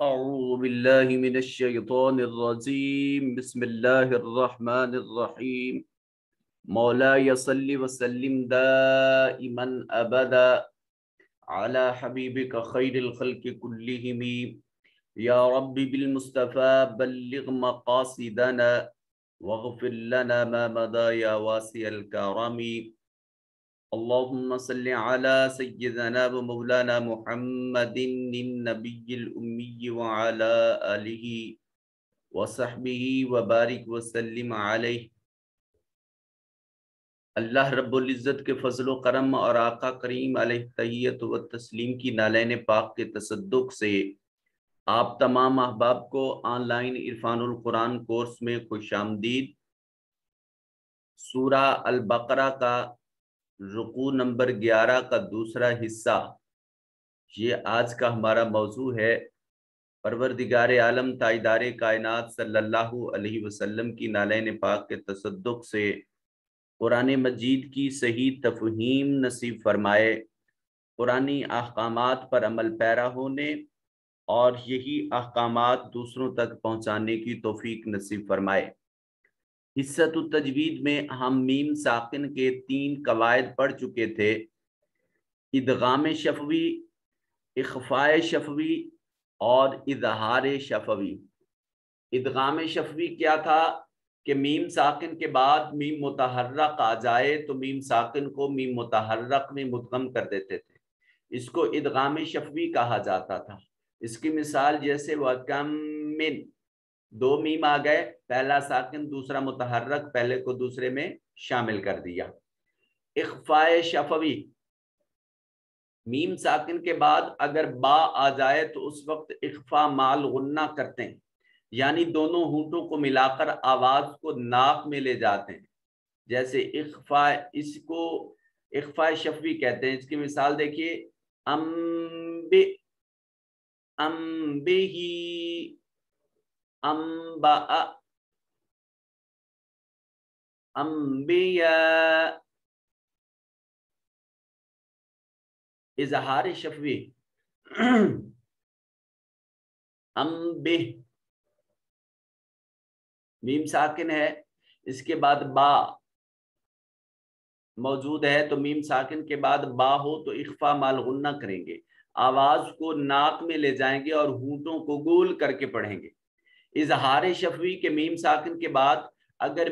اعوذ باللہ من الشیطان الرجیم بسم اللہ الرحمن الرحیم مولاي صل وسلم دائما ابدا على حبیبک خیر الخلق كلهم یا رب بالمصطفى بلغ مقاصدنا واغفر لنا ما مضى یا واسع الکرم اللهم صل على سيدنا ومولانا محمد النبي الأمي وعلى آله وصحبه وبارك وسلم عليه۔ اللہ رب العزت کے فضل و کرم اور آقا کریم علیہ تحیت و تسلیم کی نالین پاک کے تصدق سے آپ تمام احباب کو آن لائن عرفان القرآن کورس میں خوش آمدید۔ سورہ البقرہ کا رکوع نمبر 11 کا دوسرا حصہ یہ آج کا ہمارا موضوع ہے۔ پروردگار عالم تاجدار کائنات صلی اللہ علیہ وسلم کی نالین پاک کے تصدق سے قرآن مجید کی صحیح تفہیم نصیب فرمائے، قرآنی احکامات پر عمل پیرا ہونے اور یہی احکامات دوسروں تک پہنچانے کی توفیق نصیب فرمائے۔ حصۃ التجوید میں ہم میم ساکن کے 3 قواعد پڑھ چکے تھے: ادغام شفوی، اخفاء شفوی اور اظہار شفوی۔ ادغام شفوی کیا تھا کہ میم ساکن کے بعد میم متحرک آ جائے تو میم ساکن کو میم متحرک میں مدغم کر دیتے تھے، اس کو ادغام شفوی کہا جاتا تھا۔ اس کی مثال جیسے وَكَمْ مِن، 2 میم آ گئے، پہلا ساکن دوسرا متحرک، پہلے کو دوسرے میں شامل کر دیا۔ اخفاء شفوی، میم ساکن کے بعد اگر با آ جائے تو اس وقت اخفاء مال غنہ کرتے ہیں، یعنی دونوں ہونٹوں کو ملا کر آواز کو ناک میں لے جاتے ہیں، جیسے اخفاء، اس کو اخفاء شفوی کہتے ہیں۔ اس کی مثال دیکھیے، امبی، امبہی، انباء، انبیاء۔ اظہار شفوی، انبہ، میم ساکن ہے، اس کے بعد با موجود ہے تو میم ساکن کے بعد با ہو تو اخفاء مال غنہ کریں گے، آواز کو ناک میں لے جائیں گے اور ہونٹوں کو گول کر کے پڑھیں گے۔ اظہار شفوی کے میم ساکن کے بعد اگر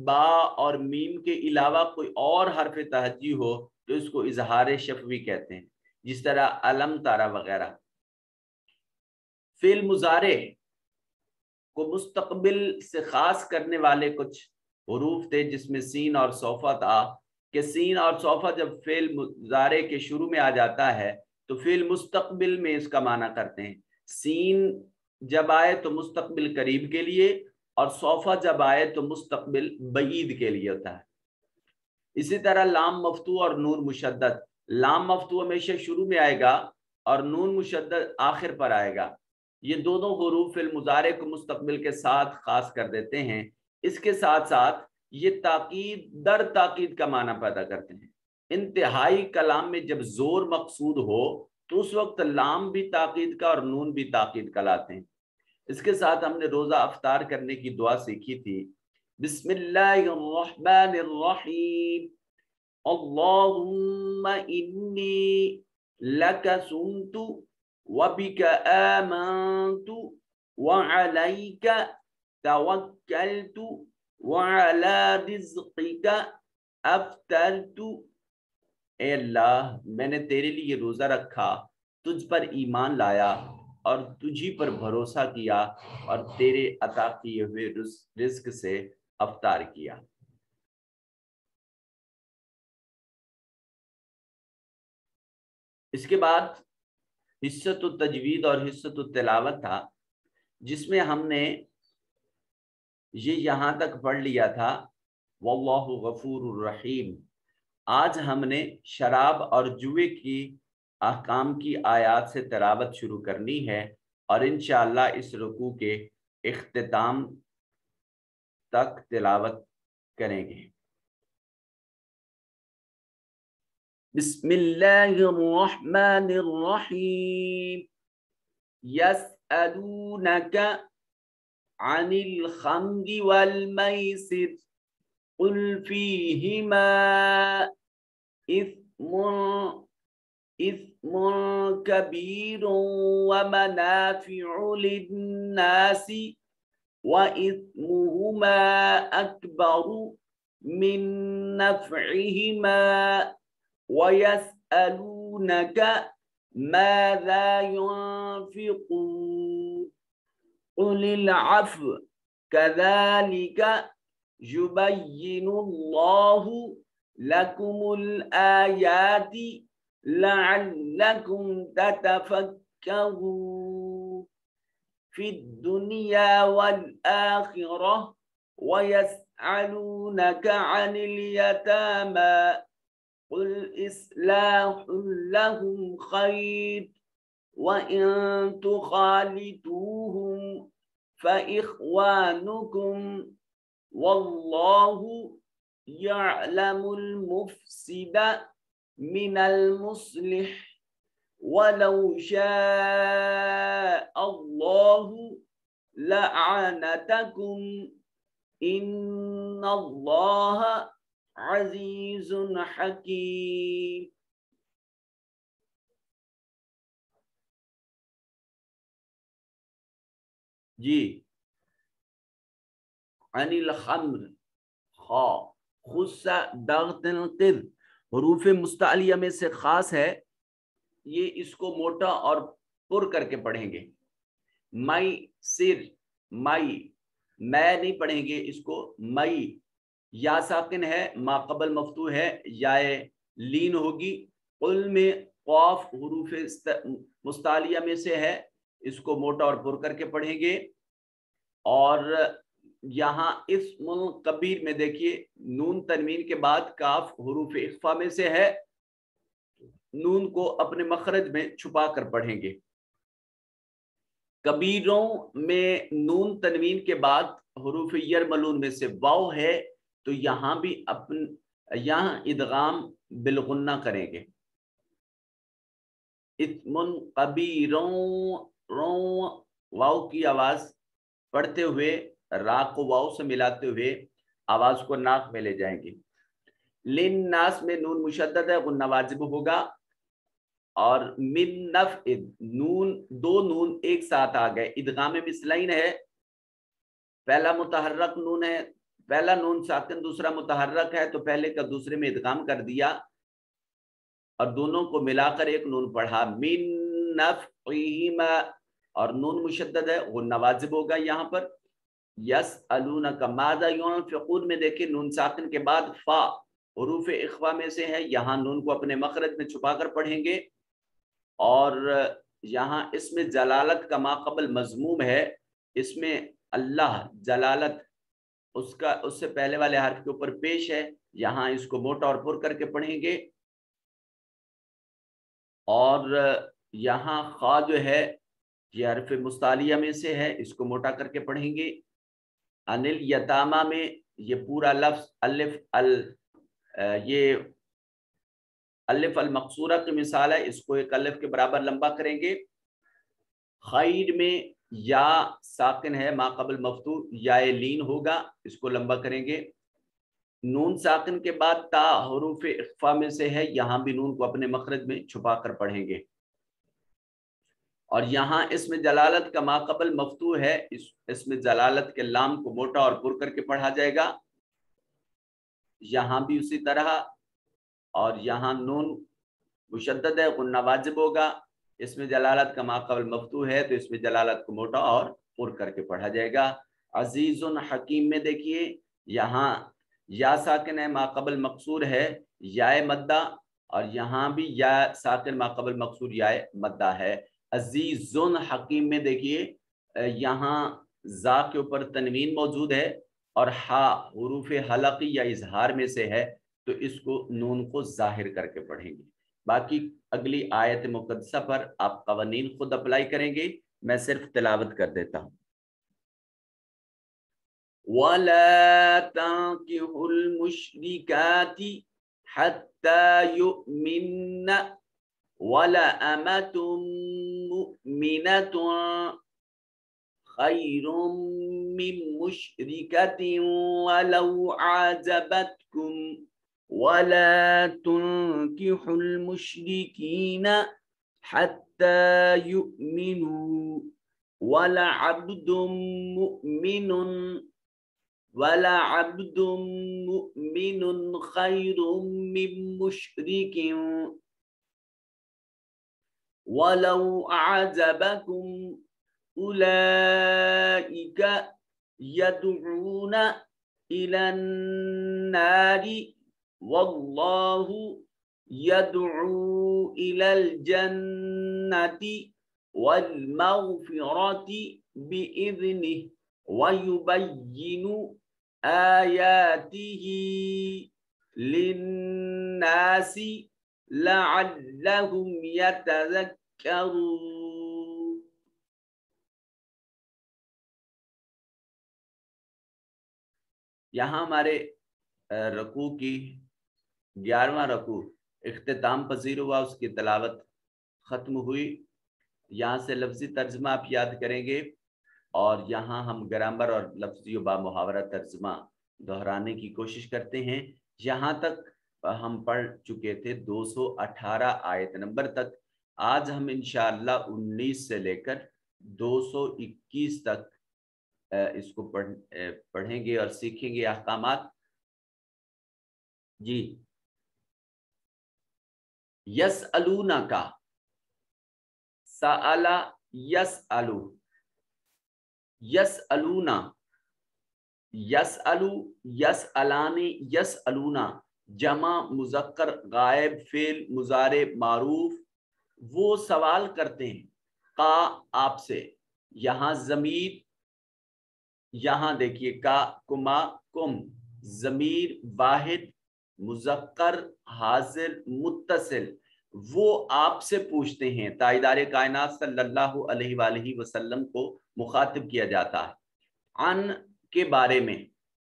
با اور میم کے علاوہ کوئی اور حرف تہجی ہو تو اس کو اظہار شفوی کہتے ہیں، جس طرح علم تارا وغیرہ۔ فعل مضارع کو مستقبل سے خاص کرنے والے کچھ حروف تھے جس میں سین اور صوفہ تھا، کہ سین اور صوفہ جب فعل مضارع کے شروع میں آ جاتا ہے تو فعل مستقبل میں اس کا معنی کرتے ہیں۔ سین جب آئے تو مستقبل قریب کے لیے اور صوفہ جب آئے تو مستقبل بعید کے لیے ہوتا ہے۔ اسی طرح لام مفتوح اور نون مشدد، لام مفتوح ہمیشہ شروع میں آئے گا اور نون مشدد آخر پر آئے گا، یہ دونوں حروف فعل مضارع کو مستقبل کے ساتھ خاص کر دیتے ہیں۔ اس کے ساتھ ساتھ یہ تاکید در تاکید کا معنی پیدا کرتے ہیں۔ انتہائی کلام میں جب زور مقصود ہو تو اس وقت لام بھی تاکید کا اور نون بھی تاکید کا لاتے ہیں۔ اس کے ساتھ ہم نے روزہ افطار کرنے کی دعا سیکھی تھی۔ بسم اللہ الرحمن الرحیم، اللہم انی لک سمت وبک آمنت وعلیک توکلت وعلی رزقک افطرت۔ اے اللہ، میں نے تیرے لیے روزہ رکھا، تجھ پر ایمان لایا اور تجھی پر بھروسہ کیا اور تیرے عطا کیے ہوئے رزق سے افطار کیا۔ اس کے بعد حصۃ التجوید اور حصۃ التلاوت تھا، جس میں ہم نے یہ یہاں تک پڑھ لیا تھا واللہ غفور الرحیم۔ آج ہم نے شراب اور جوئے کی احکام کی آیات سے تلاوت شروع کرنی ہے اور انشاءاللہ اس رکوع کے اختتام تک تلاوت کریں گے۔ بسم اللہ الرحمن الرحیم، وَيَسْأَلُونَكَ عَنِ الْخَمْرِ وَالْمَيْسِرِ قُلْ فِيهِمَا إِثْمٌ كَبِيرٌ وَمَنَافِعُ لِلنَّاسِ وَإِثْمُهُمَا أَكْبَرُ مِنْ نَفْعِهِمَا وَيَسْأَلُونَكَ مَاذَا يُنْفِقُونَ قُلِ الْعَفْوَ كَذَلِكَ يُبَيِّنُ اللَّهُ لَكُمُ الْآيَاتِ لَعَلَّكُمْ تَتَفَكَّرُونَ فِي الدُّنْيَا وَالْآخِرَةِ وَيَسْأَلُونَكَ عَنِ الْيَتَامَى قُلْ إِصْلَاحٌ لَهُمْ خَيْرٌ وَإِن تُخَالِطُوهُمْ فَإِخْوَانُكُمْ وَاللَّهُ يَعْلَمُ الْمُفْسِدَ مِنَ الْمُصْلِحِ وَلَوْ شَاءَ اللَّهُ لَأَعْنَتَكُمْ إِنَّ اللَّهَ عزیز حکیم. جی عن الخمر خا خص ضغط قذ حروف مستعلیہ میں سے خاص ہے، یہ اس کو موٹا اور پر کر کے پڑھیں گے. مئی سر مئی میں نہیں پڑھیں گے اس کو مئی. یا ساکن ہے، ما قبل مفتوح ہے، یا لین ہوگی. قل میں قاف حروف مستعلیہ میں سے ہے، اس کو موٹا اور پر کر کے پڑھیں گے. اور یہاں اسم کبیر میں دیکھیے نون تنوین کے بعد کاف حروف اخفا میں سے ہے، نون کو اپنے مخرج میں چھپا کر پڑھیں گے. کبیروں میں نون تنوین کے بعد حروف یرملون میں سے واو ہے، تو یہاں بھی یہاں ادغام بالغنہ کریں گے. اسم کبیروں واو کی آواز پڑھتے ہوئے را کو واو سے ملاتے ہوئے آواز کو ناک میں لے جائیں گے. للناس میں نون مشدد ہے، غنہ واجب ہوگا. اور من نفع نون دو نون ایک ساتھ آ گئے، ادغام مثلین ہے. پہلا متحرک نون ہے، پہلا نون ساکن دوسرا متحرک ہے، تو پہلے کا دوسرے میں ادغام کر دیا اور دونوں کو ملا کر ایک نون پڑھا. من نفعہما اور نون مشدد ہے، غنہ واجب ہوگا یہاں پر. یسألونک ماذا ينفقون میں دیکھیں نون ساکن کے بعد فا حروف اخفا میں سے ہے، یہاں نون کو اپنے مخرج میں چھپا کر پڑھیں گے. اور یہاں اس میں جلالت کا ما قبل مضموم ہے، اس میں اللہ جلالت اس سے پہلے والے حرف کے اوپر پیش ہے، یہاں اس کو موٹا اور پر کر کے پڑھیں گے. اور یہاں خا جو ہے یہ حرف مستعلیہ میں سے ہے، اس کو موٹا کر کے پڑھیں گے. انل یتاما میں یہ پورا لفظ یہ الف المقصورہ کی مثال ہے، اس کو ایک الف کے برابر لمبا کریں گے. خیر میں یا ساکن ہے، ما قبل مفتوح یا لین ہوگا، اس کو لمبا کریں گے. نون ساکن کے بعد تا حروف اخفا میں سے ہے، یہاں بھی نون کو اپنے مخرج میں چھپا کر پڑھیں گے. اور یہاں اس میں جلالت کا ما قبل مفتوح ہے، اس میں جلالت کے لام کو موٹا اور پر کر کے پڑھا جائے گا، یہاں بھی اسی طرح. اور یہاں نون مشدد ہے، غنہ واجب ہوگا، اس میں جلالت کا ما قبل مفتوح ہے، تو اس میں جلالت کو موٹا اور پر کر کے پڑھا جائے گا. عزیز حکیم میں دیکھیے یہاں یا ساکن ہے، ما قبل مقصور ہے یا مدہ، اور یہاں بھی یا ساکن ما قبل مقصور یا مدہ ہے. عزیز حکیم میں دیکھیے یہاں زا کے اوپر تنوین موجود ہے اور ہا حروف حلقی یا اظہار میں سے ہے، تو اس کو نون کو ظاہر کر کے پڑھیں گے. باقی اگلی آیت مقدسہ پر آپ قوانین خود اپلائی کریں گے، میں صرف تلاوت کر دیتا ہوں. وَلَا تَنكِحُوا الْمُشْرِكَاتِ حَتَّى يُؤْمِنَّ وَلَأَمَةٌ مُؤْمِنَةٌ खैरुम मिन मुशरिकतिन वलौ आजबतकुम वला तुनकिहुल मुशरिकीन हत्ता युमिनु वलअब्दुम मुमिनुन खैरुम मिन मुशरिकिन वलौ आजबकुम उलाइक यदउना इलन नारी वल्लाहु यदउ इलल जन्नति वल मगफिरति बिइज़निहि वयुबय्यिनु आयातिहि लिन्नासि लअल्लहुम यतज़क्करून। यहाँ हमारे रकू की 11वां रकू इख्तिताम पजीर हुआ, उसकी तलावत ख़त्म हुई। यहाँ से लफ्ज़ी तर्जमा आप याद करेंगे और यहाँ हम ग्रामर और लफ्ज़ी बा मुहावरा तर्जमा दोहराने की कोशिश करते हैं। यहाँ तक हम पढ़ चुके थे 218 आयत नंबर तक। आज हम इंशाअल्लाह 19 से लेकर 221 तक इसको पढ़ेंगे और सीखेंगे अहकामात। जी, यसअलूना का सअला यसअलू, यसअलूना, यसअलू, यसअलाने, यसअलूना, जमा मुज़क्कर गायब फेल मुजारे मारूफ। वो सवाल करते हैं का आपसे। यहाँ ज़मीर, यहाँ देखिए का कुमा कुम, ज़मीर वाहिद मुज़क्कर हाजिर मुत्तसिल, वो आपसे पूछते हैं। ताइदार कायनात सल्लल्लाहु अलैहि वसल्लम को मुखातिब किया जाता है। अन के बारे में,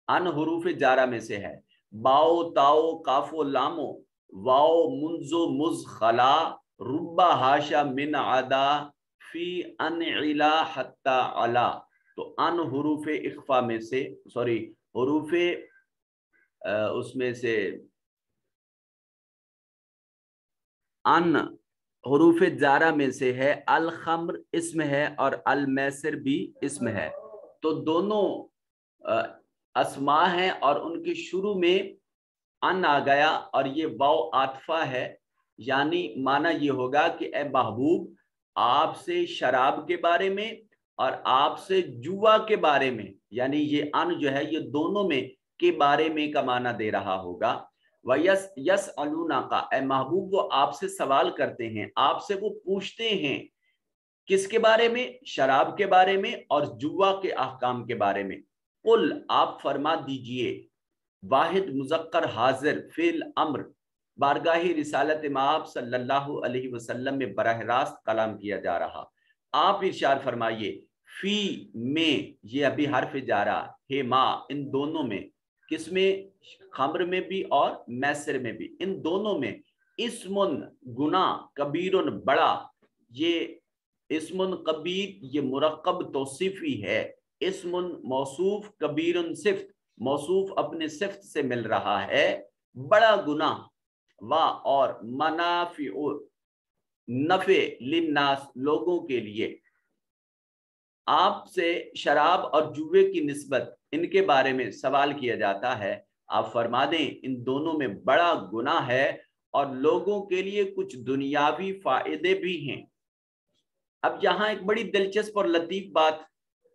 अन हुरूफ जारा में से है। बाओ ताओ काफो लामो वाओ मुंजो मुज खला रुब्बा हाशा मिन आदा फी अन इला हत्ता अला। तो अन हुरूफ इख्फा में से, सॉरी हुरूफ उसमें से अन हुरूफ जारा में से है। अल खम्र इसम है और अल मैसर भी इसम है। तो दोनों अस्मा हैं और उनके शुरू में अन आ गया और ये वाव आतफा है। यानी माना ये होगा कि ए महबूब, आपसे शराब के बारे में और आपसे जुआ के बारे में, यानी ये अन जो है ये दोनों में के बारे में का माना दे रहा होगा। वयस यसअलूना का, ए महबूब वो आपसे सवाल करते हैं, आपसे वो पूछते हैं। किसके बारे में? शराब के बारे में और जुआ के अहकाम के बारे में। कुल, आप फरमा दीजिए। वाहिद मुज़क्कर हाजिर फेल अम्र, बारगाही रिसालत माब सल्लल्लाहु अलैहि वसल्लम में बराह रास्त कलाम किया जा रहा। आप इरशाद फरमाइए। फी में, ये अभी हर्फ जारा है, मा, इन दोनों में। किसमें? खम्र में भी और मैसर में भी, इन दोनों में। इस्मुन गुना, कबीरुन बड़ा। ये इस्मुन कबीर ये मुरक्कब तौसीफी है। इस्मुन मौसूफ, कबीरुन सिफ्त, मौसूफ अपने सिफ्त से मिल रहा है। बड़ा गुना वा और मनाफिउ नफे लिन्नास, लोगों के लिए। आपसे शराब और जुए की निस्बत इनके बारे में सवाल किया जाता है। आप फरमा दें इन दोनों में बड़ा गुनाह है और लोगों के लिए कुछ दुनियावी फायदे भी हैं। अब यहाँ एक बड़ी दिलचस्प और लतीफ बात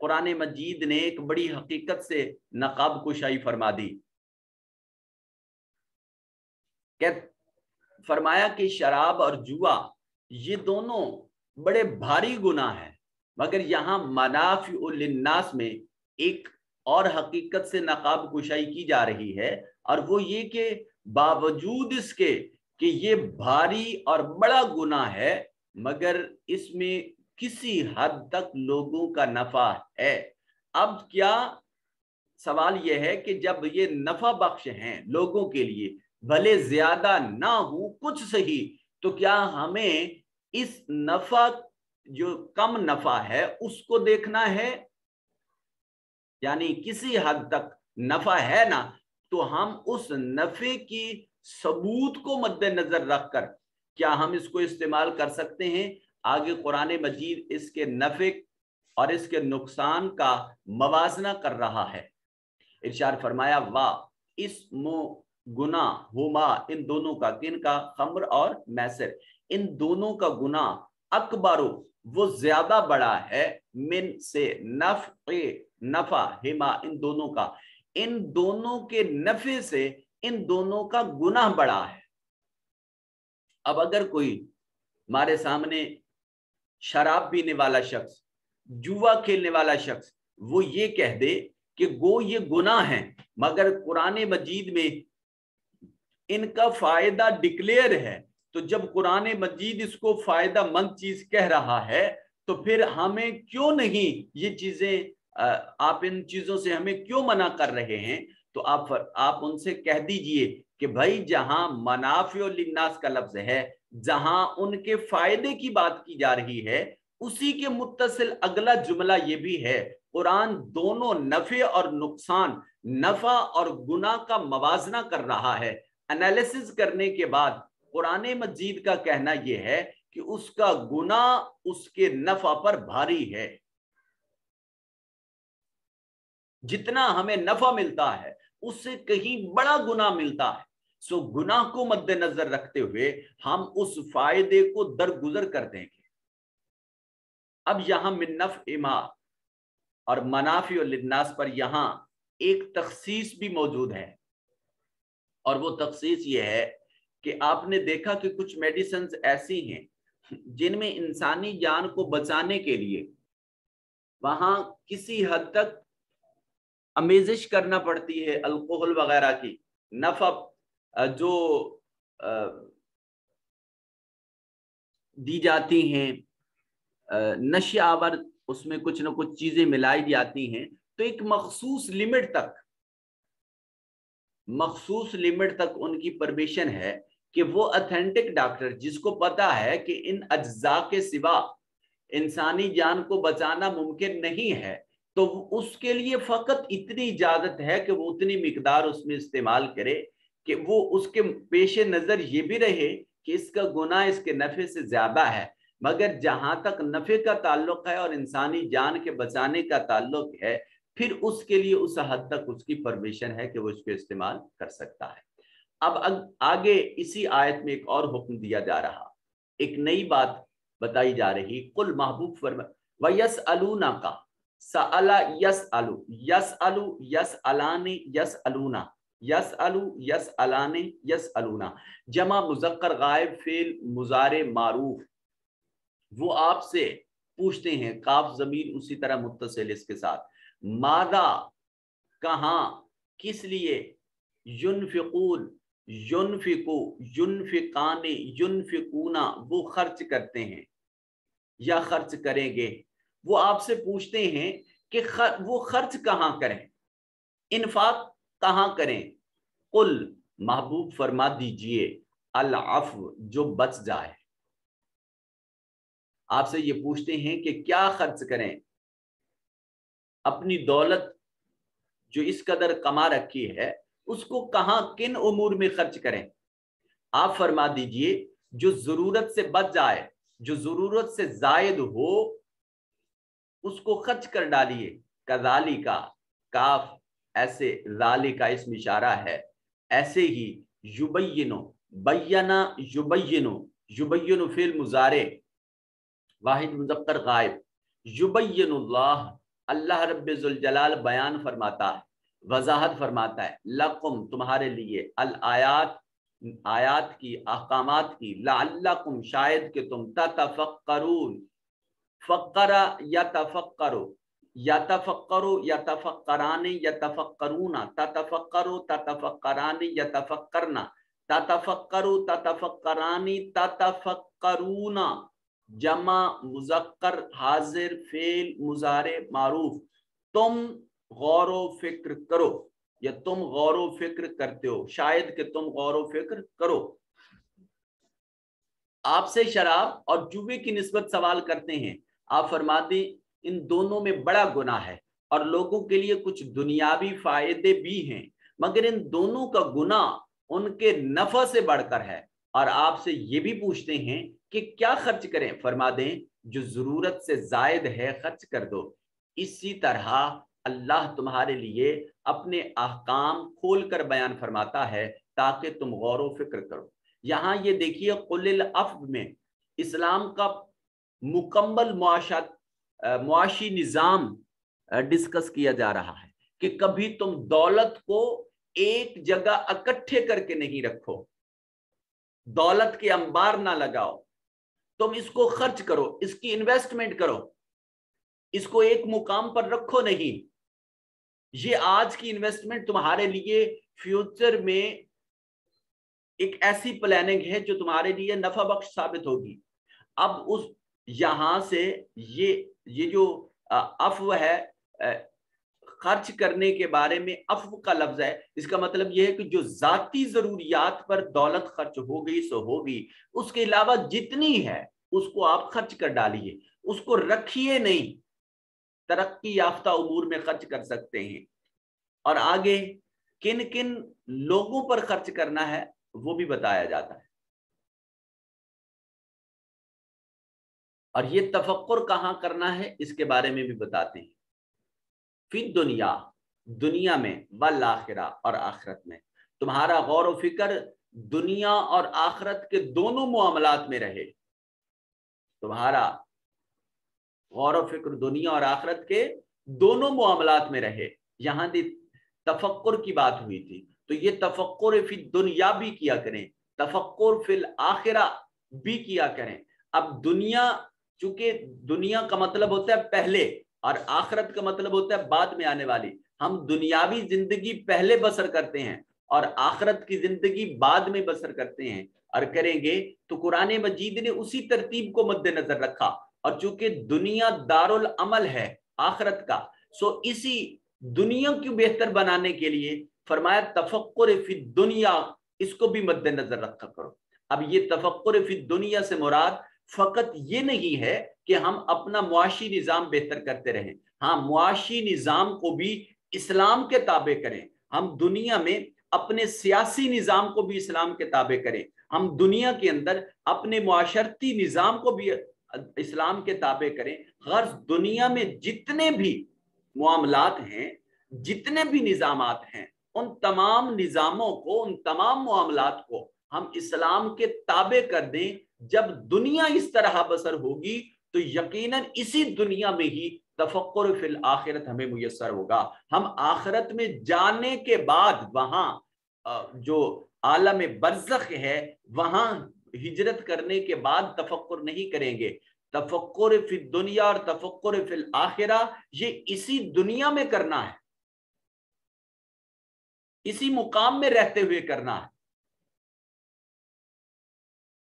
कुरान मजीद ने एक बड़ी हकीकत से नकाब कुशाई फरमा दी। फरमाया कि शराब और जुआ ये दोनों बड़े भारी गुनाह हैं, मगर यहाँ मनाफिउ लिन्नास में एक और हकीकत से नकाब कुशाई की जा रही है, और वो ये कि बावजूद इसके कि ये भारी और बड़ा गुनाह है, मगर इसमें किसी हद तक लोगों का नफा है। अब क्या सवाल यह है कि जब ये नफा बख्श हैं लोगों के लिए, भले ज्यादा ना हो कुछ सही, तो क्या हमें इस नफा जो कम नफा है उसको देखना है, यानी किसी हद तक नफा है ना, तो हम उस नफे की सबूत को मद्देनजर रखकर क्या हम इसको इस्तेमाल कर सकते हैं। आगे कुरान मजीद इसके नफे और इसके नुकसान का मवाजना कर रहा है। इरशाद फरमाया वाह इस्मो गुना हुमा, इन दोनों का, किन का, खम्र और मैसर, इन दोनों का गुना अकबरो वो ज्यादा बड़ा है, मिन से नफा हिमा, इन दोनों का, इन दोनों के नफे से इन दोनों का गुनाह बड़ा है। अब अगर कोई हमारे सामने शराब पीने वाला शख्स, जुआ खेलने वाला शख्स, वो ये कह दे कि गो ये गुनाह है, मगर कुरान मजीद में इनका फायदा डिक्लेयर है, तो जब कुरान मजीद इसको फायदा मंद चीज कह रहा है तो फिर हमें क्यों नहीं ये चीजें, आप इन चीजों से हमें क्यों मना कर रहे हैं। तो आप उनसे कह दीजिए कि भाई जहां मनाफिउ लिन्नास का लफ्ज है, जहां उनके फायदे की बात की जा रही है, उसी के मुत्तसिल अगला जुमला ये भी है, कुरान दोनों नफे और नुकसान, नफा और गुनाह का मवाजना कर रहा है। एनालिसिस करने के बाद कुरान मजीद का कहना यह है कि उसका गुनाह उसके नफा पर भारी है। जितना हमें नफा मिलता है उससे कहीं बड़ा गुनाह मिलता है। सो गुनाह को मद्देनजर रखते हुए हम उस फायदे को दरगुजर कर देंगे। अब यहां मिन्नफ इमा और मनाफी और लिन्नास पर यहां एक तखसीस भी मौजूद है, और वो तखसीस ये है कि आपने देखा कि कुछ मेडिसिन ऐसी हैं जिनमें इंसानी जान को बचाने के लिए वहां किसी हद तक अमेजिश करना पड़ती है, अल्कोहल वगैरह की, नफा जो दी जाती हैं, नशे आवर, उसमें कुछ ना कुछ चीजें मिलाई जाती हैं, तो एक मखसूस लिमिट तक उनकी परमिशन है कि वो ऑथेंटिक डॉक्टर जिसको पता है कि इन अज्जा के सिवा इंसानी जान को बचाना मुमकिन नहीं है, तो उसके लिए फकत इतनी इजाजत है कि वो उतनी मिकदार उसमें इस्तेमाल करे कि वो उसके पेश नजर ये भी रहे कि इसका गुनाह इसके नफे से ज्यादा है। मगर जहां तक नफे का ताल्लुक है और इंसानी जान के बचाने का ताल्लुक है, फिर उसके लिए उस हद तक उसकी परमिशन है कि वो इसको इस्तेमाल कर सकता है। अब आगे इसी आयत में एक और हुक्म दिया जा रहा, एक नई बात बताई जा रही। कुल महबूब फरमा वयस अलूना का सअला यस अलू यस अलू यस अलाने यस अलूना यस अलू यस अलाने यस अलूना, जमा मुजक्कर गायब फेल मुजारे मारूफ, वो आपसे पूछते हैं, काफ जमीन उसी तरह मुत्तसिल इसके साथ, मादा कहां, किस लिए, युनफिकून युनफिकू युनफिकाने युनफिकूना वो खर्च करते हैं या खर्च करेंगे। वो आपसे पूछते हैं कि वो खर्च कहां करें, इन्फाक कहां करें। कुल महबूब फरमा दीजिए अल अफ़्व जो बच जाए। आपसे ये पूछते हैं कि क्या खर्च करें, अपनी दौलत जो इस कदर कमा रखी है उसको कहां किन उमूर में खर्च करें। आप फरमा दीजिए जो जरूरत से बच जाए, जो जरूरत से जायद हो उसको खर्च कर डालिए। कज़ाली का काफ ऐसे, जाली का इसम इशारा है, ऐसे ही युबय्यिनु बय्यना युबय्यिनु युबय्यिनु फिल मुजारे वाहिद मुज़क्कर गायब, युबय्यिनुल्लाह अल्लाह रब्बुल जलाल बयान फरमाता है, वजाहत फरमाता है, लकुम तुम्हारे लिए, अल आयात आयात की, अहकामात की, लअल्लकुम शायद कि तुम, ततफक्करून फक्करा यतफक्करो यतफक्करो यतफक्कराने यतफक्करूना ततफक्करो ततफक्कराने यतफक्करना ततफक्करो ततफक्करानी ततफक्करूना, जमा मुजक्कर हाजिर फेल मुजारे मारूफ, तुम गौर फिक्र करो या तुम गौर फिक्र करते हो, शायद कि तुम गौर फिक्र करो। आपसे शराब और जुए की निस्बत सवाल करते हैं, आप फरमा दें इन दोनों में बड़ा गुनाह है, اور लोगों के लिए कुछ दुनियावी फायदे भी हैं, मगर इन दोनों का गुना उनके नफा से बढ़कर है। और आपसे ये भी पूछते हैं कि क्या खर्च करें, फरमा दें जो जरूरत से जायद है खर्च कर दो। इसी तरह अल्लाह तुम्हारे लिए अपने अहकाम खोल कर बयान फरमाता है ताकि तुम गौर व फिक्र करो। यहाँ ये देखिए कुल्लिल अफ़्व में इस्लाम का मुकम्मल मुआशी निज़ाम डिस्कस किया जा रहा है कि कभी तुम दौलत को एक जगह इकट्ठे करके नहीं रखो, दौलत के अंबार ना लगाओ, तुम इसको खर्च करो, इसकी इन्वेस्टमेंट करो, इसको एक मुकाम पर रखो नहीं। ये आज की इन्वेस्टमेंट तुम्हारे लिए फ्यूचर में एक ऐसी प्लानिंग है जो तुम्हारे लिए नफा बख्श साबित होगी। अब उस यहां से ये जो अफ़्व है, खर्च करने के बारे में अफ़्व का लफ्ज है, इसका मतलब यह है कि जो जाती जरूरियात पर दौलत खर्च हो गई सो होगी, उसके अलावा जितनी है उसको आप खर्च कर डालिए, उसको रखिए नहीं, तरक्की याफ्ता उमूर में खर्च कर सकते हैं। और आगे किन किन लोगों पर खर्च करना है वो भी बताया जाता है। और ये तफक्कुर कहाँ करना है इसके बारे में भी बताते हैं। फिर दुनिया में वल आखिरा, और आखिरत में तुम्हारा गौर व फिक्र दुनिया और आखिरत के दोनों मामलात में रहे। तुम्हारा गौर व फिक्र दुनिया और आखिरत के दोनों मामलात में रहे। यहां तफक्कुर की बात हुई थी, तो ये तफक्कुर फिर दुनिया भी किया करें, तफक्कुर फिल आखिरा भी किया करें। अब दुनिया, चूंकि दुनिया का मतलब होता है पहले और आखिरत का मतलब होता है बाद में आने वाली, हम दुनियावी जिंदगी पहले बसर करते हैं और आखिरत की जिंदगी बाद में बसर करते हैं और करेंगे। तो कुरान मजीद ने उसी तरतीब को मद्देनजर रखा, और चूंकि दुनिया दारुल अमल है आखिरत का, सो इसी दुनिया को बेहतर बनाने के लिए फरमाया तफक्कुर फी दुनिया, इसको भी मद्देनजर रखा करो। अब ये तफक्कुर फी दुनिया से मुराद फकत ये नहीं है कि हम अपना मुआशी निज़ाम बेहतर करते रहें, हाँ मुआशी निज़ाम को भी इस्लाम के ताबे करें, हम दुनिया में अपने सियासी निज़ाम को भी इस्लाम के ताबे करें, हम दुनिया के अंदर अपने मुआशरती निज़ाम को भी इस्लाम के ताबे करें। गर्ज दुनिया में जितने भी मामलात हैं, जितने भी निज़ामात हैं, उन तमाम निज़ामों को, उन तमाम मामलात को हम इस्लाम के ताबे कर दें। जब दुनिया इस तरह बसर होगी तो यकीनन इसी दुनिया में ही तफक्कुर फिल आखिरत हमें मुयस्सर होगा। हम आखिरत में जाने के बाद वहां जो आलम बरज़ख है वहां हिजरत करने के बाद तफक्कुर नहीं करेंगे। तफक्कुर फिल दुनिया और तफक्कुर फिल आखिरा ये इसी दुनिया में करना है, इसी मुकाम में रहते हुए करना है।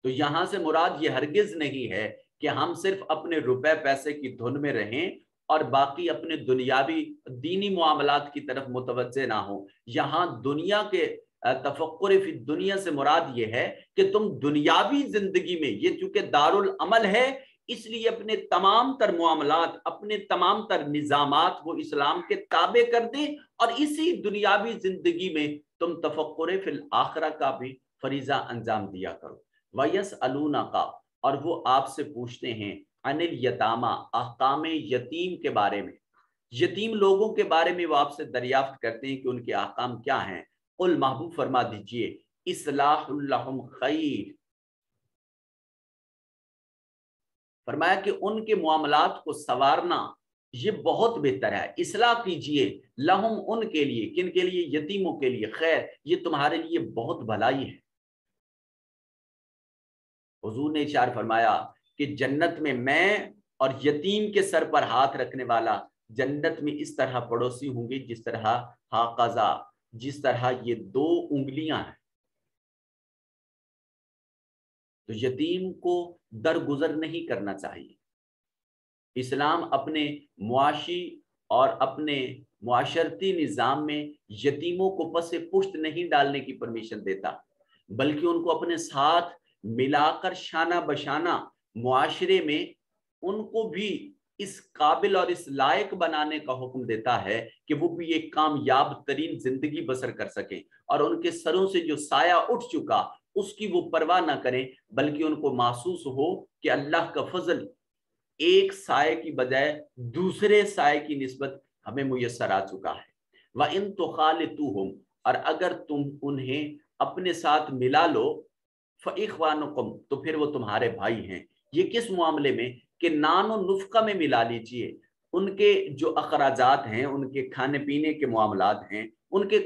तो यहां से मुराद ये हरगिज नहीं है कि हम सिर्फ अपने रुपए पैसे की धुन में रहें और बाकी अपने दुनियावी दीनी मामलात की तरफ मुतवज्जे ना हो। यहाँ दुनिया के तफक्कुर फी दुनिया से मुराद ये है कि तुम दुनियावी जिंदगी में, ये चूंकि दारुल अमल है इसलिए अपने तमाम तर मामलात, अपने तमाम तर निजामात वो इस्लाम के ताबे कर दें और इसी दुनियावी जिंदगी में तुम तफक्कुर फिल आखिरा का भी फरीजा अंजाम दिया करो। वयस अलूना का, और वो आपसे पूछते हैं अनिल यतामा, अहकाम यतीम के बारे में, यतीम लोगों के बारे में वो आपसे दरियाफ्त करते हैं कि उनके अहकाम क्या हैं। उल महबूब फरमा दीजिए इस्लाहुल लहुम खैर, फरमाया कि उनके मामलात को संवारना ये बहुत बेहतर है। इस्लाह कीजिए लहुम, उनके लिए, किन के लिए, यतीमों के लिए, खैर ये तुम्हारे लिए बहुत भलाई है। हुजूर ने इशार फरमाया कि जन्नत में मैं और यतीम के सर पर हाथ रखने वाला जन्नत में इस तरह पड़ोसी होंगे जिस तरह हाकाजा, जिस तरह ये दो उंगलियां हैं। तो यतीम को दरगुजर नहीं करना चाहिए। इस्लाम अपने मुआशी और अपने मुआशरती निज़ाम में यतीमों को पसे पुश्त नहीं डालने की परमिशन देता, बल्कि उनको अपने साथ मिलाकर शाना बशाना मुआशरे में उनको भी اس قابل اور اس لائق بنانے کا حکم دیتا ہے کہ وہ بھی ایک کامیاب ترین زندگی بسر کر سکیں اور ان کے سروں سے جو سایہ اٹھ چکا اس کی وہ پرواہ نہ کریں، بلکہ ان کو محسوس ہو کہ اللہ کا فضل ایک سائے کی بجائے دوسرے سائے کی نسبت ہمیں میسر آ چکا ہے۔ وَإِن تُخَالِطُوهُمْ، اور اگر تم انہیں اپنے ساتھ ملا لو، فَإِخْوَانُكُمْ، تو پھر وہ تمہارے بھائی ہیں۔ یہ کس معاملے میں؟ کہ نان و نفقہ میں ملا لیجئے، ان کے جو اخراجات ہیں، ان کے کھانے پینے کے معاملات ہیں، ان کے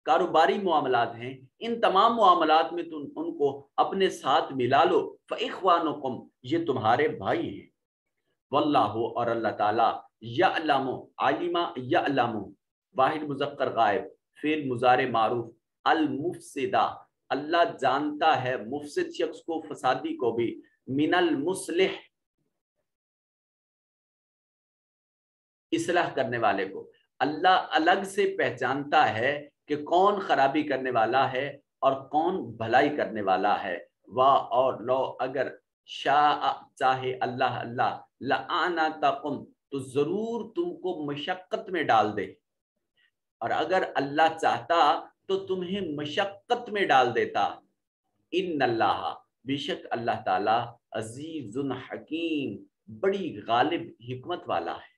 کاروباری معاملات ہیں، ان تمام معاملات میں تم ان کو اپنے ساتھ ملا لو۔ فَإِخْوَانُكُمْ، یہ تمہارے بھائی ہیں۔ واللہ، اور اللہ تعالیٰ، یعلم، عالمہ یعلم، واحد مذکر غائب، فعل مضارع معروف، المفسدہ، اللہ جانتا ہے مفسد شخص کو، فسادی کو بھی، من المصلح، اصلاح کرنے والے کو۔ اللہ الگ سے پہچانتا ہے کہ کون خرابی کرنے والا ہے اور کون بھلائی کرنے والا ہے۔ اور لو، اگر شاء، چاہے اللہ، لَأَعْنَتَكُمْ، تو ضرور تم کو مشقت میں ڈال دے، اور اگر اللہ چاہتا تو تمہیں مشقت میں ڈال دیتا۔ ان اللہ، بے شک اللہ تعالی، عزیز حکیم، بڑی غالب حکمت والا ہے۔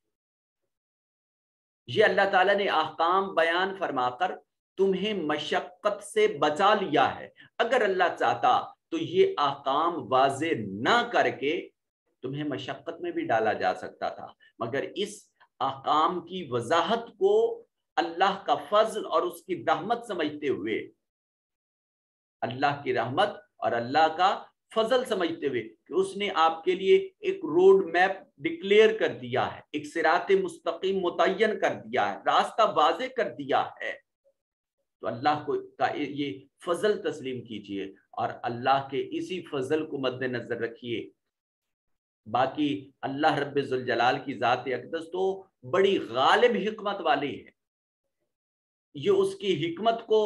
یہ اللہ تعالیٰ نے احکام بیان فرما کر تمہیں مشقت سے بچا لیا ہے۔ اگر اللہ چاہتا تو یہ احکام واضح نہ کر کے تمہیں مشقت میں بھی ڈالا جا سکتا تھا، مگر اس احکام کی وضاحت کو اللہ کا فضل اور اس کی رحمت سمجھتے ہوئے، اللہ کی رحمت اور اللہ کا فضل سمجھتے ہوئے کہ اس نے آپ کے لیے ایک روڈ میپ ڈکلیئر کر دیا ہے، ایک صراط مستقیم متعین کر دیا ہے، راستہ واضح کر دیا ہے، تو اللہ کو کا یہ فضل تسلیم کیجئے اور اللہ کے اسی فضل کو مد نظر رکھیے۔ باقی اللہ رب ذوالجلال کی ذات اقدس تو بڑی غالب حکمت والی ہے۔ یہ اس کی حکمت کو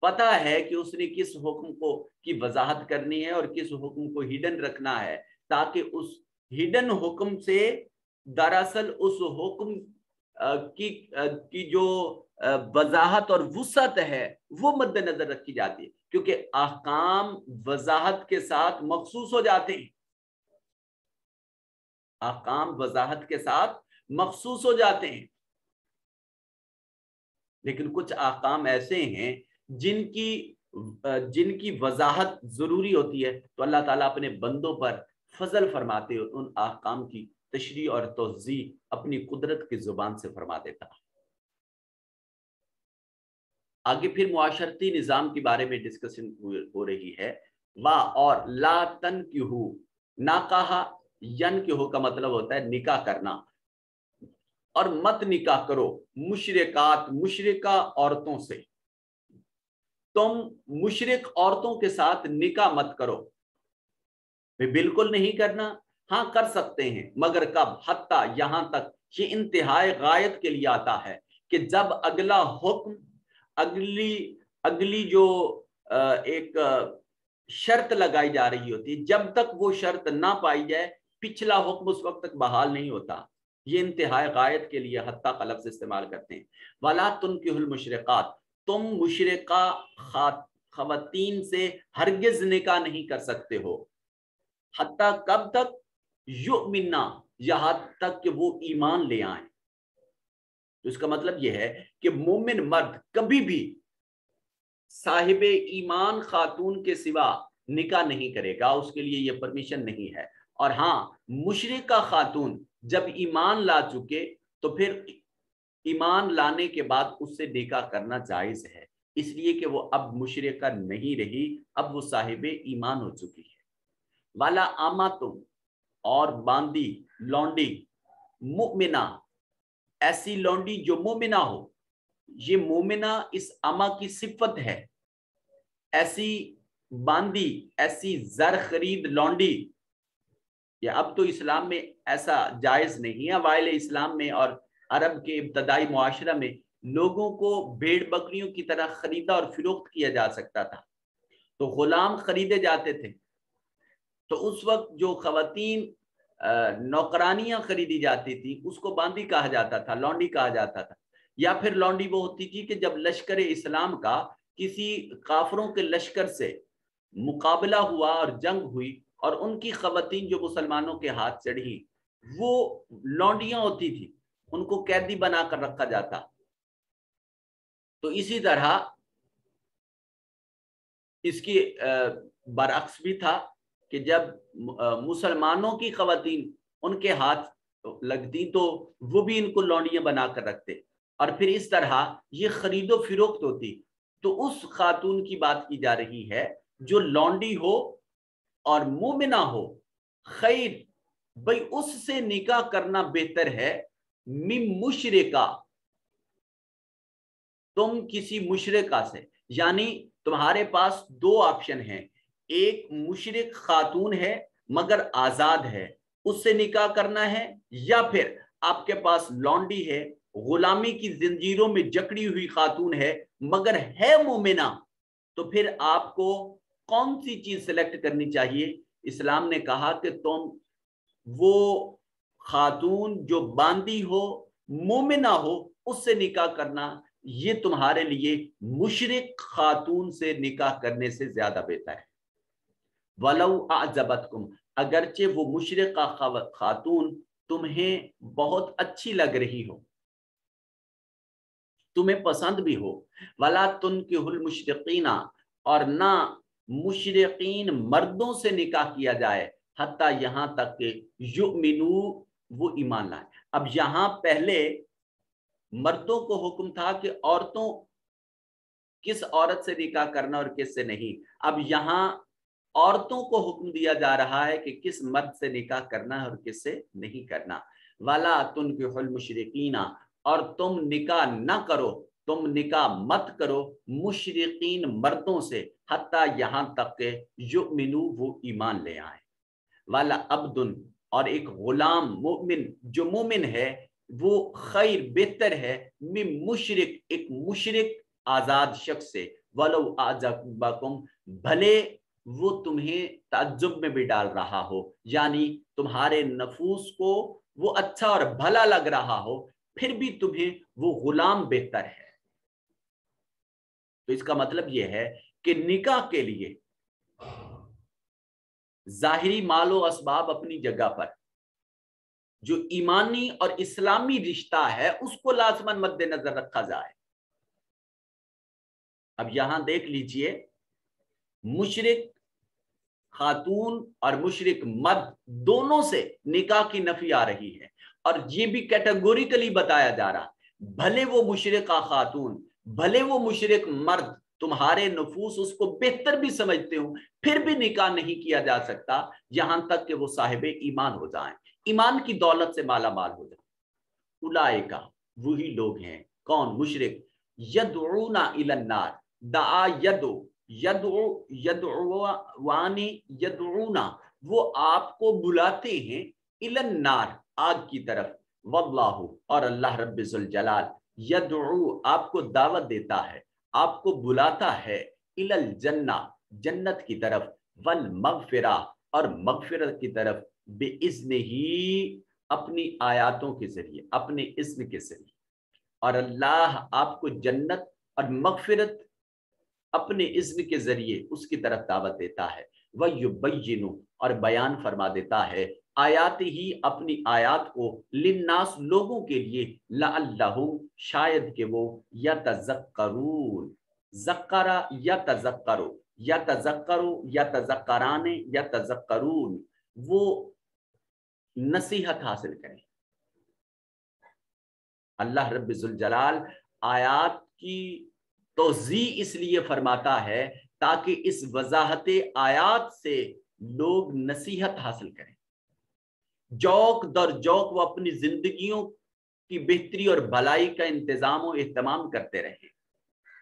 پتا ہے کہ اس نے کس حکم کو کی وضاحت کرنی ہے اور کس حکم کو ہیڈن رکھنا ہے، تاکہ اس ہیڈن حکم سے دراصل اس حکم کی جو وضاحت اور وسعت ہے وہ مد نظر رکھی جاتی ہے، کیونکہ احکام وضاحت کے ساتھ مخصوص ہو جاتے ہیں، احکام وضاحت کے ساتھ مخصوص ہو جاتے ہیں، لیکن کچھ احکام ایسے ہیں جن کی وضاحت ضروری ہوتی ہے، تو اللہ تعالیٰ اپنے بندوں پر فضل فرماتے ہوئے ان احکام کی تشریح اور توضیح اپنی قدرت کی زبان سے فرما دیتا۔ آگے پھر معاشرتی نظام کے بارے میں ڈسکشن ہو رہی ہے۔ اور لا تنکحوا، ناکاہا، ینکحو کا مطلب ہوتا ہے نکاح کرنا، اور مت نکاح کرو مشرکات، مشرکہ عورتوں سے، تم مشرک عورتوں کے ساتھ نکاح مت کرو۔ بالکل نہیں کرنا، ہاں کر سکتے ہیں، مگر کب؟ حتیٰ، یہاں تک، یہ انتہائی غایت کے لیے آتا ہے کہ جب اگلا حکم، اگلی جو ایک شرط لگائی جا رہی ہوتی ہے، جب تک وہ شرط نہ پائی جائے پچھلا حکم اس وقت تک بحال نہیں ہوتا۔ یہ انتہائی غایت کے لیے حتیٰ کا لفظ استعمال کرتے ہیں۔ وَلَا تُنْكِحُوا الْمُشْرِقَاتِ، تم مشرقہ خواتین سے ہرگز نکاح نہیں کر سکتے ہو، حتیٰ کب تک؟ یؤمننا، یہاں تک کہ وہ ایمان لے آئیں۔ تو اس کا مطلب یہ ہے کہ مومن مرد کبھی بھی صاحب ایمان خاتون کے سوا نکاح نہیں کرے گا، اس کے لیے یہ پرمیشن نہیں ہے۔ اور ہاں، مشرکہ خاتون جب ایمان لا چکے تو پھر ایمان لانے کے بعد اس سے نکاح کرنا جائز ہے، اس لیے کہ وہ اب مشرکہ نہیں رہی، اب وہ صاحب ایمان ہو چکی ہے۔ والا آماتم، اور باندی، لونڈی، مؤمنہ، ایسی لونڈی جو مومنہ ہو، یہ مومنہ اس اما کی صفت ہے، ایسی باندی، ایسی زر خرید لونڈی، یہ اب تو اسلام میں ایسا جائز نہیں ہے، اوائل اسلام میں اور عرب کے ابتدائی معاشرہ میں لوگوں کو بھیڑ بکریوں کی طرح خریدا اور فروخت کیا جا سکتا تھا، تو غلام خریدے جاتے تھے، تو اس وقت جو خواتین नौकरानियां खरीदी जाती थी, उसको बांदी कहा जाता था, लौंडी कहा जाता था। या फिर लौंडी वो होती थी कि जब लश्कर इस्लाम का किसी काफरों के लश्कर से मुकाबला हुआ और जंग हुई और उनकी खवातीन जो मुसलमानों के हाथ चढ़ी, वो लौंडियां होती थी, उनको कैदी बनाकर रखा जाता। तो इसी तरह इसकी बरअक्स भी था कि जब मुसलमानों की खवातीन उनके हाथ लगती तो वो भी इनको लौंडियां बनाकर रखते, और फिर इस तरह ये खरीदो फिरोख्त होती। तो उस खातून की बात की जा रही है जो लौंडी हो और मोमिना हो, खैर भाई उससे निकाह करना बेहतर है मिन मुशरिका, तुम किसी मुशरिका से। यानी तुम्हारे पास दो ऑप्शन हैं, एक मुशरिक खातून है मगर आजाद है, उससे निकाह करना है, या फिर आपके पास लौंडी है, गुलामी की जंजीरों में जकड़ी हुई खातून है मगर है मोमिना। तो फिर आपको कौन सी चीज सेलेक्ट करनी चाहिए? इस्लाम ने कहा कि तुम वो खातून जो बांदी हो, मोमिना हो, उससे निकाह करना, ये तुम्हारे लिए मुशरिक खातून से निकाह करने से ज्यादा बेहतर है। वलौ आजबतकुम, अगरचे वो मुशरिक खातून तुम्हें बहुत अच्छी लग रही हो, तुम्हें पसंद भी हो। वला तुनकिहुल मुशरिकीना, और ना मुशरिकीन मर्दों से निकाह किया जाए, हत्ता यहां तक के युमिनू, वो ईमान लाए। अब यहां पहले मर्दों को हुक्म था कि औरतों किस औरत से निकाह करना और किस से नहीं। अब यहां औरतों को हुक्म दिया जा रहा है कि किस मर्द से निकाह करना है और किस से नहीं करना। वाला तुनकिहुल मुशरिकीना, और तुम निकाह न करो, तुम निकाह मत करो मुशरिकीन मर्दों से, हत्ता यहां तक के युमिनू, वो ईमान ले आए। वाला अब्दुन, और एक गुलाम मोमिन जो मोमिन है वो खैर बेहतर है मिन मुशरिक, एक मुशरिक आजाद शख्स से। वलो आजबकुम, भले वो तुम्हें ताज्जुब में भी डाल रहा हो, यानी तुम्हारे नफूस को वो अच्छा और भला लग रहा हो, फिर भी तुम्हें वो गुलाम बेहतर है। तो इसका मतलब यह है कि निकाह के लिए जाहिरी मालो असबाब अपनी जगह पर, जो ईमानी और इस्लामी रिश्ता है उसको लाजमन मद्देनजर रखा जाए। अब यहां देख लीजिए, मुशरिक खातून और मुशरिक मर्द दोनों से निकाह की नफी आ रही है, और ये भी कैटेगोरिकली बताया जा रहा है, भले वो मुशरिका खातून, भले वो मुशरिक मर्द तुम्हारे नफूस उसको बेहतर भी समझते हो, फिर भी निकाह नहीं किया जा सकता यहां तक कि वो साहिब ईमान हो जाएं, ईमान की दौलत से माला माल हो जाए। उलाइका, वही लोग हैं, कौन? मुशरिक। यदऊना इलन्नार, दा यदु, यदउ यदवानी यदऊना, वो आपको बुलाते हैं इलन्नार, आग की तरफ। वल्लाहु, और अल्लाह रब्बिजुल जलाल, यदउ, आपको दावत देता है, आपको बुलाता है, इलल जन्ना, जन्नत की तरफ, वल मगफिरा, और मगफिरत की तरफ, बिइज़्निही, अपनी आयातों के जरिए, अपने इज़्न के जरिए। और अल्लाह आपको जन्नत और मगफिरत अपने इज़्न के जरिए उसकी तरफ दावत देता है। वह युबय्यिनु, और बयान फरमा देता है, आयात ही, अपनी आयात को, लिन्नास, लोगों के लिए, लअल्लहुम, शायद के वो, यतज़क्करून, ज़क्करा यतज़क्करु, यतज़क्करु यतज़क्कराने यतज़क्करून, वो नसीहत हासिल करें। अल्लाह रब्बिजुल जलाल आयात की तोज़ी इसलिए फरमाता है ताकि इस वजाहत आयात से लोग नसीहत हासिल करें, जौक दर जौक वो अपनी जिंदगियों की बेहतरी और भलाई का इंतजाम और एहतमाम करते रहे।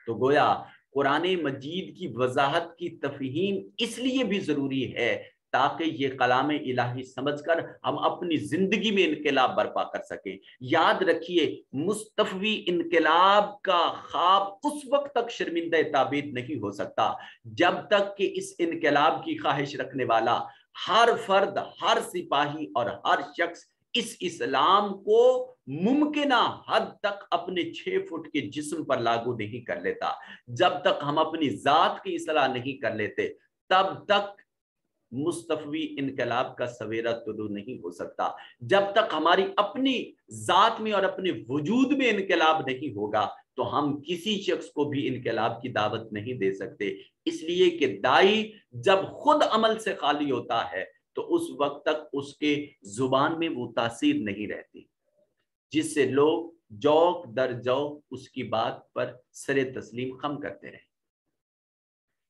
तो गोया कुरान मजीद की वजाहत की तफहीम इसलिए भी जरूरी है ताकि ये कलाम इलाही समझकर हम अपनी जिंदगी में इनकलाब बर्पा कर सकें। याद रखिए, मुस्तफवी इनकलाब का ख्वाब उस वक्त तक शर्मिंदा ताबीर नहीं हो सकता जब तक कि इस इनकलाब की ख्वाहिश रखने वाला हर फर्द, हर सिपाही और हर शख्स इस इस्लाम को मुमकिना हद तक अपने 6 फुट के जिस्म पर लागू नहीं कर लेता। जब तक हम अपनी जात की इस्लाह नहीं कर लेते तब तक मुस्तफवी इनकलाब का सवेरा तुलू नहीं हो सकता। जब तक हमारी अपनी जात में और अपने वजूद में इनकलाब नहीं होगा तो हम किसी शख्स को भी इनकलाब की दावत नहीं दे सकते। इसलिए कि दाई जब खुद अमल से खाली होता है तो उस वक्त तक उसके जुबान में वो तासीर नहीं रहती जिससे लोग जौक दर जौक उसकी बात पर सरे तस्लीम खम करते रहे।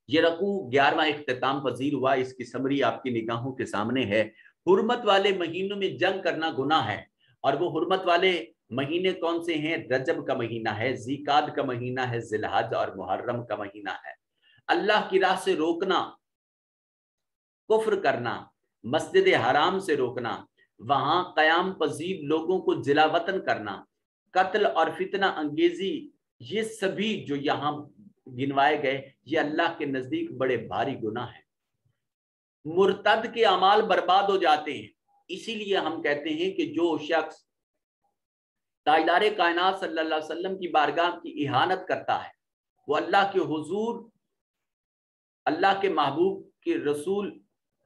ये रकू 11वां इख्तिताम पजीर हुआ। इसकी समरी आपकी निगाहों के सामने है। हुर्मत वाले महीनों में जंग करना गुनाह है, और वो हुर्मत वाले महीने कौन से हैं? रजब का महीना है, ज़िकाद का महीना है, ज़िलहज और मुहर्रम का महीना है। अल्लाह की राह से रोकना, कुफ्र करना, मस्जिद हराम से रोकना, वहां कयाम पजीर लोगों को जिला वतन करना, कत्ल और फितना अंगेजी, ये सभी जो यहाँ गिनवाए गए ये अल्लाह के नजदीक बड़े भारी गुनाह हैं। मुर्तद के अमाल बर्बाद हो जाते हैं। इसीलिए हम कहते हैं कि जो शख्स ताजदार कायनात सल्लल्लाहु अलैहि वसल्लम की बारगाह की इहानत करता है, वो अल्लाह के हुजूर, अल्लाह के महबूब के रसूल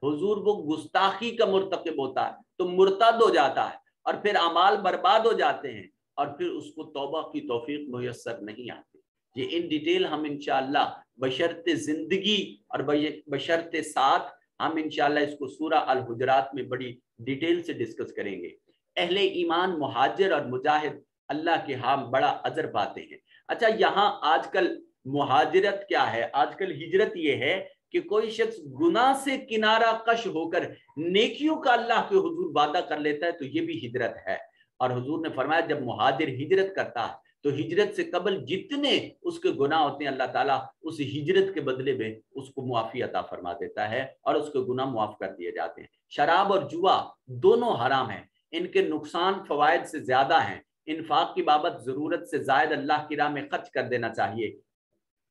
हुजूर वो गुस्ताखी का मुर्तकिब होता है तो मुर्तद हो जाता है, और फिर अमाल बर्बाद हो जाते हैं, और फिर उसको तौबा की तौफीक मुयस्सर नहीं आती। ये इन डिटेल हम इंशाअल्लाह बशर्ते जिंदगी और बशर्ते साथ हम इंशाअल्लाह इसको सूरा अल हुजरात में बड़ी डिटेल से डिस्कस करेंगे। अहले ईमान मुहाजिर और मुजाहिद अल्लाह के यहाँ बड़ा अजर पाते हैं। अच्छा, यहाँ आजकल मुहाजिरत क्या है? आजकल हिजरत ये है कि कोई शख्स गुनाह से किनारा कश होकर नेकियों का अल्लाह के हुजूर वादा कर लेता है तो ये भी हिजरत है। और हुजूर ने फरमाया जब मुहाजिर हिजरत करता है तो हिजरत से कबल जितने उसके गुनाह होते हैं अल्लाह ताला उस हिजरत के बदले में उसको मुआफी अता फरमा देता है और उसके गुनाह मुआफ कर दिए जाते हैं। शराब और जुआ दोनों हराम हैं, इनके नुकसान फवायद से ज्यादा हैं। इन्फाक की बाबत जरूरत से जायद अल्लाह की राह में खर्च कर देना चाहिए,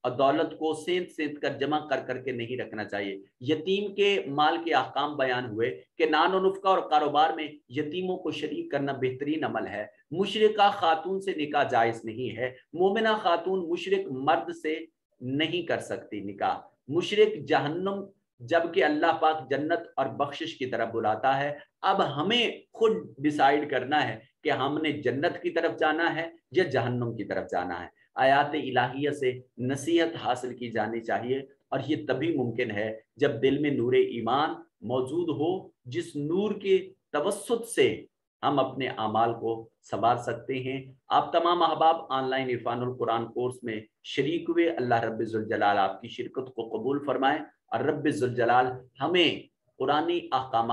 और दौलत को सेंध सेंध कर जमा कर करके नहीं रखना चाहिए। यतीम के माल के अहकाम बयान हुए कि नानो नुफ्का और कारोबार में यतीमों को शरीक करना बेहतरीन अमल है। मुशरिका खातून से निकाह जायज नहीं है। मोमिना खातून मुशरिक मर्द से नहीं कर सकती निकाह। मुशरिक जहन्नुम, जबकि अल्लाह पाक जन्नत और बख्शिश की तरफ बुलाता है। अब हमें खुद डिसाइड करना है कि हमने जन्नत की तरफ जाना है या जहन्नुम की तरफ जाना है। आयात इलाहिया से नसीहत हासिल की जानी चाहिए, और ये तभी मुमकिन है जब दिल में नूर ईमान मौजूद हो, जिस नूर के तवस्सुत से हम अपने अमाल को संवार सकते हैं। आप तमाम अहबाब ऑनलाइन इरफानुल कुरान कोर्स में शरीक हुए। अल्लाह रब्बिल जलाल आपकी शिरकत को कबूल फरमाए, और रब्बिल जलाल हमें कुरानी अहकाम